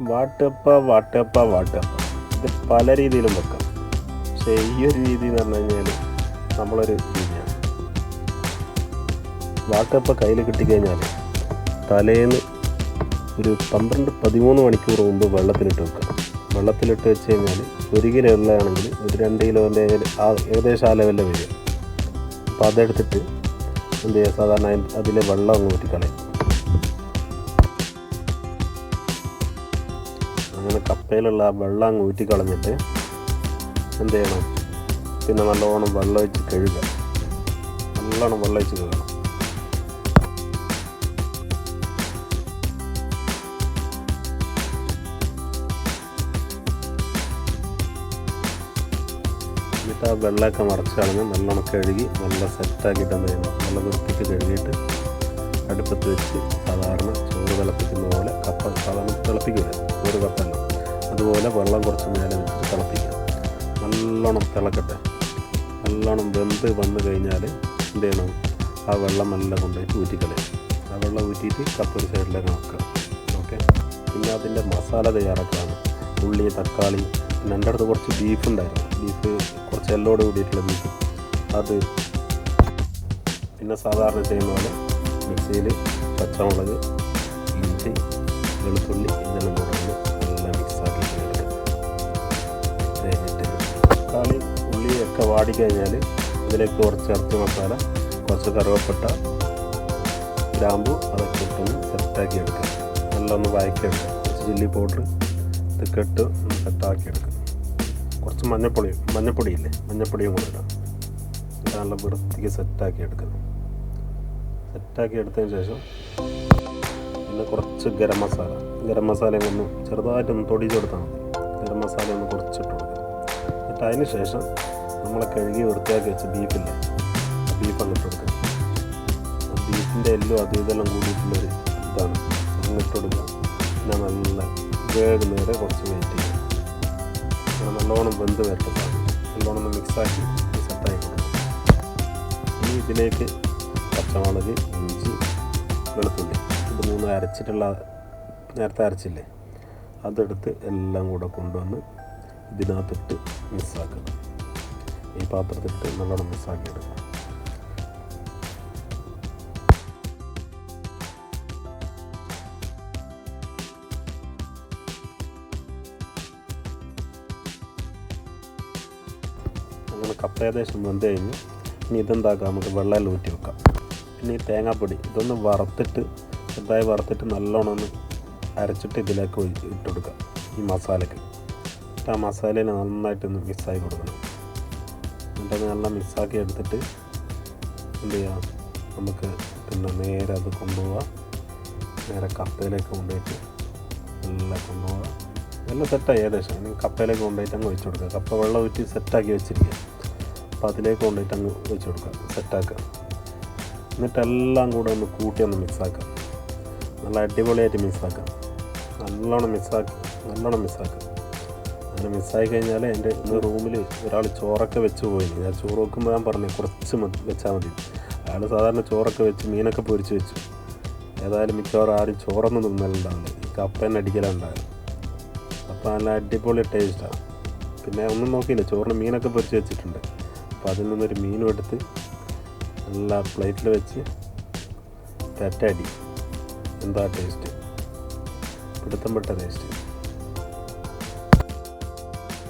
വാട്ടപ്പ ഇത് പല രീതിയിലും വെക്കാം. പക്ഷേ ഈ ഒരു രീതി എന്ന് പറഞ്ഞു കഴിഞ്ഞാൽ നമ്മളൊരു രീതിയാണ്. വാട്ടപ്പ കയ്യിൽ കിട്ടിക്കഴിഞ്ഞാൽ തലേന്ന് ഒരു 12-13 മണിക്കൂർ മുമ്പ് വെള്ളത്തിലിട്ട് വെക്കുക. വെള്ളത്തിലിട്ട് വെച്ച് കഴിഞ്ഞാൽ 1 കിലോ ഉള്ളതാണെങ്കിൽ ഒരു 2 കിലോൻ്റെ ഏകദേശം ആ ലെവലിൽ വരും. അപ്പോൾ അതെടുത്തിട്ട് എന്ത് ചെയ്യുക, സാധാരണ അതിലെ വെള്ളം അങ്ങ് ഊറ്റിക്കളയും. അങ്ങനെ കപ്പയിലുള്ള ആ വെള്ളം അങ്ങ് ഊറ്റിക്കളഞ്ഞിട്ട് എന്ത് ചെയ്യണം, പിന്നെ നല്ലോണം വെള്ളം ഒഴിച്ച് കഴുകുക. നല്ലോണം വെള്ളം ഒഴിച്ച് കഴുകണം. എന്നിട്ട് ആ വെള്ളമൊക്കെ മറച്ച് കളഞ്ഞ് നല്ലോണം കഴുകി നല്ല സെറ്റാക്കിയിട്ട് എന്ത് ചെയ്യണം, നല്ല വൃത്തിക്ക് കഴുകിയിട്ട് അടുപ്പത്ത് വെച്ച് സാധാരണ ചോറ് തിളപ്പിക്കുന്ന പോലെ കപ്പ സാധാരണ തിളപ്പിക്കില്ല, ഒരു കപ്പല്ല, അതുപോലെ വെള്ളം കുറച്ച് മേലെ വെച്ചിട്ട് തിളപ്പിക്കുക. നല്ലോണം തിളക്കട്ടെ. നല്ലോണം വെന്ത് വന്നു കഴിഞ്ഞാൽ എന്ത് ചെയ്യണം, ആ വെള്ളം എല്ലാം കൊണ്ടുപോയിട്ട് ഊറ്റിക്കളയും. ആ വെള്ളം ഊറ്റിയിട്ട് കപ്പ ഒരു സൈഡിലേക്ക് വെക്കുക. ഓക്കെ. പിന്നെ അതിൻ്റെ മസാല തയ്യാറാക്കുകയാണ്. ഉള്ളി, തക്കാളി, പിന്നെ എൻ്റെ അടുത്ത് കുറച്ച് ബീഫ് ഉണ്ടായിരുന്നു. ബീഫ് കുറച്ച് എല്ലോട് കൂടിയിട്ടുള്ള ബീഫ്, അത് പിന്നെ സാധാരണ ചെയ്യുന്ന പോലെ മിക്സിയിൽ പച്ചമുളക്, ഇഞ്ചി, വെളുത്തുള്ളി ഇതെല്ലാം കൂടെ നല്ല മിക്സാക്കി കഴിഞ്ഞിട്ട് തക്കാളി ഉള്ളിയൊക്കെ വാടിക്കഴിഞ്ഞാൽ ഇതിലേക്ക് കുറച്ച് ഇറച്ചി മസാല, കുറച്ച് കറുവപ്പട്ട, ഗ്രാമ്പു അതൊക്കെ ഇട്ടൊന്ന് സെറ്റാക്കി എടുക്കുക. നല്ല ഒന്ന് വഴക്കിയെടുക്കുക. കുറച്ച് ചില്ലി പൗഡർ ഇതൊക്കെ ഇട്ട് ഒന്ന് സെറ്റാക്കി എടുക്കുക. കുറച്ച് മഞ്ഞപ്പൊടിയില്ലേ, മഞ്ഞപ്പൊടിയും കൂടെ ഇടാം. നല്ല വൃത്തിക്ക് സെറ്റാക്കി എടുക്കുക. സെറ്റാക്കി എടുത്തതിന് ശേഷം പിന്നെ കുറച്ച് ഗരം മസാലയും ഒന്ന് ചെറുതായിട്ടൊന്ന് തൊടിച്ചെടുത്താൽ മതി. ഗരം മസാല ഒന്ന് കുറച്ചിട്ട് കൊടുക്കുക. എന്നിട്ട് അതിന് ശേഷം നമ്മളെ കഴുകി വൃത്തിയാക്കി വെച്ച് ബീഫില്ലേ, ബീഫ് അങ്ങോട്ട് കൊടുക്കുക. ബീഫിൻ്റെ എല്ലും അതും ഇതെല്ലാം കൂടിയിട്ടുള്ളൊരു ഇതാണ്, അങ്ങോട്ട് കൊടുക്കുക. പിന്നെ നല്ല വേഗം കുറച്ച് വെയിറ്റ് ചെയ്യുക. നല്ലോണം വെന്ത് വരട്ടെ. നല്ലോണം ഒന്ന് മിക്സാക്കി സെറ്റാക്കി കൊടുക്കുക. ഇനി ഇതിലേക്ക് പച്ചമുളക്, ഇഞ്ചി, വെളുത്തുള്ളി ഇത് 3 അരച്ചിട്ടുള്ള നേരത്തെ അരച്ചില്ലേ, അതെടുത്ത് എല്ലാം കൂടെ കൊണ്ടുവന്ന് ഇതിനകത്തിട്ട് മിക്സാക്കുക. ഈ പാത്രത്തിട്ട് നല്ലോണം മിക്സാക്കി എടുക്കുക. അങ്ങനെ കപ്പ ഏകദേശം വെന്ത് കഴിഞ്ഞ് ഇനി ഇതെന്താക്കാം, നമുക്ക് വെള്ളം ഊറ്റി വെക്കാം. ഇനി തേങ്ങാപ്പൊടി ഇതൊന്ന് വറുത്തിട്ട് ചെറുതായി വറുത്തിട്ട് നല്ലോണം ഒന്ന് അരച്ചിട്ട് ഇതിലേക്ക് ഇട്ട് കൊടുക്കുക. ഈ മസാലയ്ക്ക് എന്നിട്ട് ആ മസാലയിൽ നന്നായിട്ടൊന്ന് മിക്സാക്കി കൊടുക്കണം. എന്നിട്ടത് നല്ല മിക്സാക്കി എടുത്തിട്ട് എന്ത് ചെയ്യാം, നമുക്ക് പിന്നെ നേരെ അത് കൊണ്ടുപോവുക. നേരെ കപ്പയിലേക്ക് കൊണ്ടുപോയിട്ട് എല്ലാം കൊണ്ടുപോവുക. എല്ലാം സെറ്റായി ഏകദേശം. ഇനി കപ്പയിലേക്ക് കൊണ്ടുപോയിട്ട് അങ്ങ് ഒഴിച്ച് കൊടുക്കുക. കപ്പ വെള്ളം ഊറ്റി സെറ്റാക്കി വെച്ചിരിക്കുക. അപ്പോൾ അതിലേക്ക് കൊണ്ടുപോയിട്ട് അങ്ങ് ഒഴിച്ച് കൊടുക്കുക, സെറ്റാക്കുക. എന്നിട്ടെല്ലാം കൂടെ ഒന്ന് കൂട്ടി ഒന്ന് മിക്സാക്കുക. നല്ല അടിപൊളിയായിട്ട് മിക്സാക്കുക. നല്ലോണം മിക്സാക്കുക. അങ്ങനെ മിക്സായി കഴിഞ്ഞാൽ എൻ്റെ ഇന്ന് റൂമിൽ ഒരാൾ ചോറൊക്കെ വെച്ച് പോയി. ഞാൻ ചോറ് വെക്കുമ്പോൾ ഞാൻ പറഞ്ഞു കുറച്ച് വെച്ചാൽ മതി. അയാൾ സാധാരണ ചോറൊക്കെ വെച്ച് മീനൊക്കെ പൊരിച്ച് വെച്ചു. ഏതായാലും മിക്കവാറും ആരും ചോറൊന്നും തിന്നലുണ്ടാവില്ല. ഈ കപ്പ തന്നെ അടിക്കലുണ്ടായിരുന്നു. അപ്പോൾ നല്ല അടിപൊളി ടേസ്റ്റാണ്. പിന്നെ ഒന്നും നോക്കിയില്ല, ചോറിന് മീനൊക്കെ പൊരിച്ച് വെച്ചിട്ടുണ്ട്. അപ്പോൾ അതിൽ നിന്നൊരു മീനും എടുത്ത് നല്ല പ്ലേറ്റിൽ വെച്ച് തെറ്റടി. എന്താ ടേസ്റ്റ്, പിടുത്തം പെട്ട ടേസ്റ്റ്.